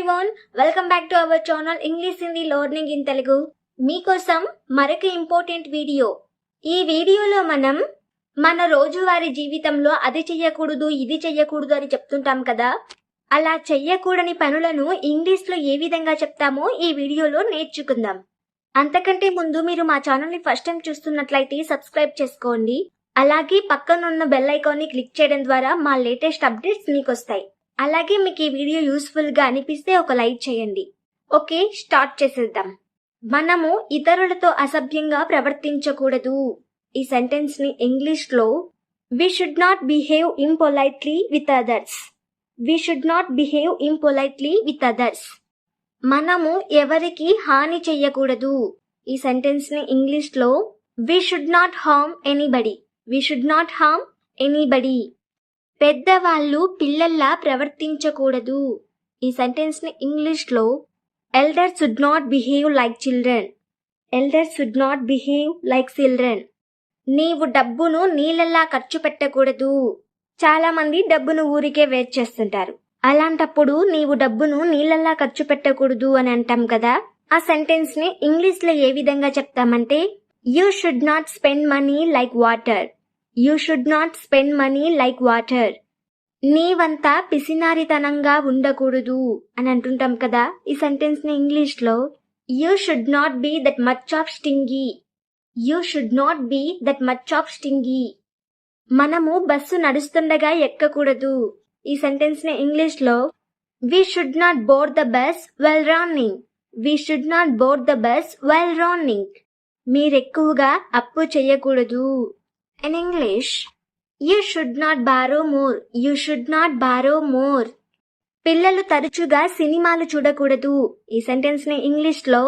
everyone, welcome back to our channel English Hindi Learning in Telugu. మీకోసం మరొక important video. ఈ వీడియోలో మనం మన రోజువారీ జీవితంలో అది చెయ్యకూడదు ఇది చెయ్యకూడదు అని చెప్తుంటాం కదా, అలా చెయ్యకూడని పనులను ఇంగ్లీష్లో ఏ విధంగా చెప్తామో ఈ వీడియోలో నేర్చుకుందాం. అంతకంటే ముందు మీరు మా ఛానల్ని ఫస్ట్ టైం చూస్తున్నట్లయితే సబ్స్క్రైబ్ చేసుకోండి. అలాగే పక్కనున్న బెల్ ఐకాన్ని క్లిక్ చేయడం ద్వారా మా లేటెస్ట్ అప్డేట్స్ మీకు వస్తాయి. అలాగే మీకు ఈ వీడియో యూస్ఫుల్ గా అనిపిస్తే ఒక లైక్ చేయండి. ఓకే, స్టార్ట్ చేసేద్దాం. మనము ఇతరులతో అసభ్యంగా ప్రవర్తించకూడదు. ఈ సెంటెన్స్ ని ఇంగ్లీష్ లో we should not behave impolitely with others. We should not behave impolitely with others. మనము ఎవరికి హాని చెయ్యకూడదు. ఈ సెంటెన్స్ ని ఇంగ్లీష్ లో we should not harm anybody. We should not harm anybody. పెద్దవాళ్ళు పిల్లల్లా ప్రవర్తించకూడదు. ఈ సెంటెన్స్ ని ఇంగ్లీష్ లో elders should not behave like children. Elders should not behave like children. నీవు డబ్బును నీళ్ళల్లా ఖర్చు పెట్టకూడదు. చాలా మంది డబ్బును ఊరికే వేస్ట్ చేస్తుంటారు. అలాంటప్పుడు నీవు డబ్బును నీళ్ళల్లా ఖర్చు పెట్టకూడదు అని అంటాం కదా. ఆ సెంటెన్స్ ని ఇంగ్లీష్ లో ఏ విధంగా చెప్తామంటే you should not spend money like water. You should not spend money like water. నీవంతా పిసినారితనంగా ఉండకూడదు అని అంటుంటాం కదా. ఈ సెంటెన్స్ ని ఇంగ్లీష్ లో you should not be that much of stingy. You should not be that much of stingy. మనము బస్సు నడుస్తుండగా ఎక్కకూడదు. ఈ సెంటెన్స్ ని ఇంగ్లీష్ లో we should not board the bus while running. We should not board the bus while running. మీరెక్కువగా అప్పు చెయ్యకూడదు. In English, you should not borrow more. You should not borrow more. పిల్లలు తరచుగా సినిమాలు చూడకూడదు. ఈ సెంటెన్స్ ని ఇంగ్లీష్ లో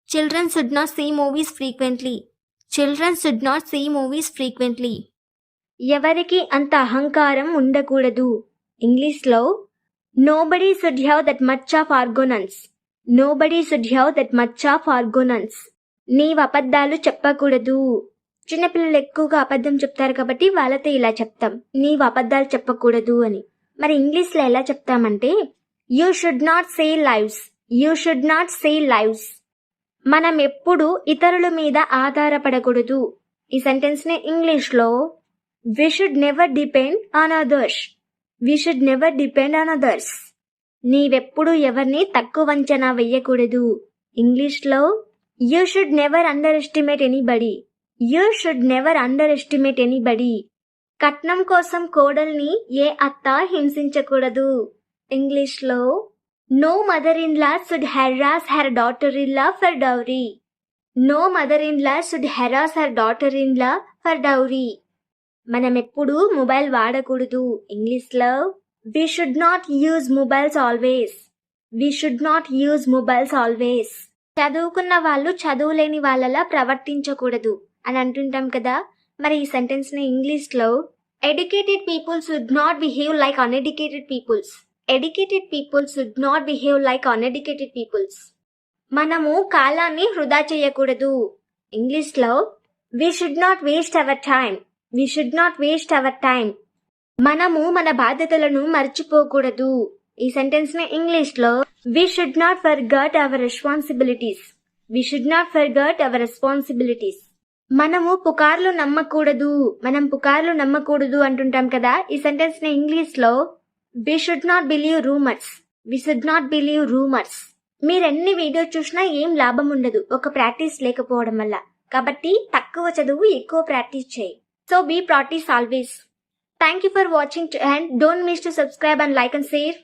children should not see movies frequently. Children should not see movies frequently. ఎవరికి అంత అహంకారం ఉండకూడదు. ఇంగ్లీష్ లో nobody should have that much of arrogance. Nobody should have that much of arrogance. నీవు అబద్ధాలు చెప్పకూడదు. చిన్నపిల్లలు ఎక్కువగా అబద్ధం చెప్తారు కాబట్టి వాళ్ళతో ఇలా చెప్తాం, నీవు అబద్ధాలు చెప్పకూడదు అని. మరి ఇంగ్లీష్ లో ఎలా చెప్తామంటే you should not say lies. You should not say lies. మనం ఎప్పుడు ఇతరుల మీద ఆధారపడకూడదు. ఈ సెంటెన్స్ ని ఇంగ్లీష్ లో we should never depend on others. We should never depend on others. నీవెప్పుడు ఎవరిని తక్కువ అంచనా వెయ్యకూడదు. ఇంగ్లీష్ లో you should never underestimate anybody. You should never underestimate anybody. కట్నం కోసం కోడల్ని ఏ అత్త హింసించకూడదు. ఇంగ్లీష్ లో no mother in law should harass her daughter in law for dowry. No mother in law should harass her daughter in law for dowry. మనం ఎప్పుడు mobile వాడకూడదు. ఇంగ్లీష్ లో we should not use mobiles always. We should not use mobiles always. చదువుకున్న వాళ్ళు చదువులేని వాళ్ళలా ప్రవర్తించకూడదు అని అంటుంటాం కదా. మరి ఈ సెంటెన్స్ ని ఇంగ్లీష్ లో educated people should not behave like uneducated peoples. Educated people should not behave like uneducated peoples. మనము కాలాన్ని వృధా చేయకూడదు. ఇంగ్లీష్ లో we should not waste our time. We should not waste our time. మనము మన బాధ్యతలను మర్చిపోకూడదు. ఈ సెంటెన్స్ ని ఇంగ్లీష్ లో we should not forget our responsibilities. We should not forget our responsibilities. మనము పుకార్లు నమ్మకూడదు. మనం పుకార్లు నమ్మకూడదు అంటుంటాం కదా. ఈ సెంటెన్స్ ని ఇంగ్లీష్ లో we should not believe rumours. We should not believe rumours. మీరెన్ని వీడియో చూసినా ఏం లాభం ఉండదు ఒక ప్రాక్టీస్ లేకపోవడం వల్ల. కాబట్టి తక్కువ చదువు, ఎక్కువ ప్రాక్టీస్ చేయి. So be practice always. Thank you for watching and don't miss to subscribe and like and share.